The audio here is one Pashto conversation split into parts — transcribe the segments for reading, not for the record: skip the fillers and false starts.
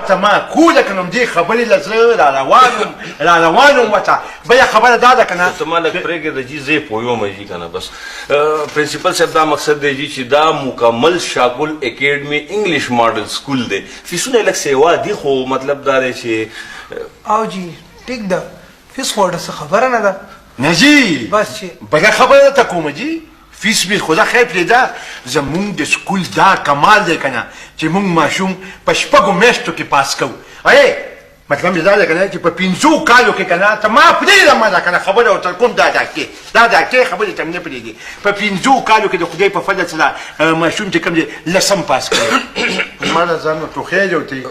ته ما کوله کنم دې خبرې لزړه را روانم وته بیا خبره دا ده کنه ته ما لږ پرېږده جي زه یې پوهیوم جي که نه بس پرنسپل صاحب دا مقصد دی جي چې دا مکمل شاګل اکیډمي انګلیش ماډل سکول دی فیسونه یې لږ سیوا دي خو مطلب دا دی چې او جی ټیک ده فیس خو ورته څه خبره نه ده نه جي بس چې بیا خبره ته کوم جي فیس به خدا خیر پرېږده زمونږ د سکول دا کمال دی که نه چې مونږ ماشوم په شپږو میاشتو کې پاس کوو مطلب مې دا دی که نه چې په 5 کالو کې که نه ته ما پرېږده ما دا که نه خبره ورته کوم دا ډاکټې خبرې ته مې نه پرېږدي په 5 کالو کې د خدای په فضل سره ماشوم چې کوم دی 10 پاس کوي ما دا ځان ټوخی دی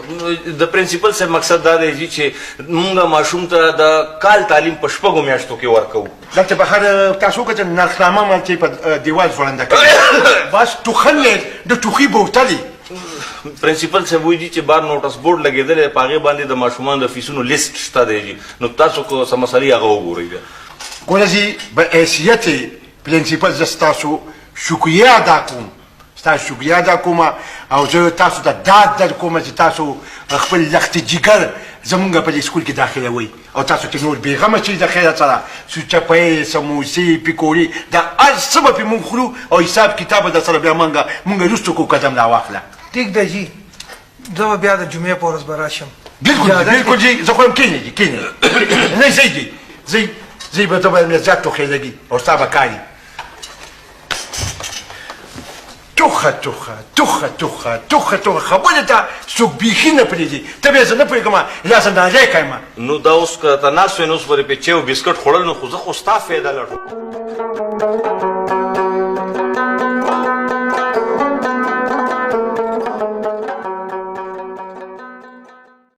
د پرنسپل صاحب مقصد دا دی جي چې مونږ ماشوم ته د کال تعلیم په 6 میاشتو کې ورکوو دلته بهر تاسو وکړه نرخنامه مال چې په دیوال ځوړنده کوي بس ټوخل د ټوخي بوتلې پرنسپل صاحب وایي چې بار نوټس بورډ لګېدلی په هغې باندې د ماشومانو د فیسونو لیست شته دی جي نو تاسو که څه مسلې هغه وګورئ ګوره جي په حیثیت پرنسپل زه ستاسو شکریه ادا کوم او زه تاسو ته داد در کوم چې تاسو خپل لخت جګر زمونږ په دې سکول کې داخلوئ او تاسو ته نور بېغمه چیز د خیرات سره سوچپۍ سموسې پیکوري دا هر څه به پرې مونږ خورو او حساب کتاب به در سره بیا مونږ وروستو کو قدم راواخله ټیک ده جی زه به بیا د جمعې په ورځ به راشم بالکل جي زه خو یم کښېنه نه ځئ جي ځئ به ته به مې زیات ټوخېدګي او ستا به کاري توخه خبره ته څوک بیخي نه پرېږدي ته بیا زه نه پوهېږم یا زه ناجی کړم نو دا اوس که ته ناست وې نو اوس به دې پیچې او بسکټ خوړل نو خو زه خو ستا فایده لټوم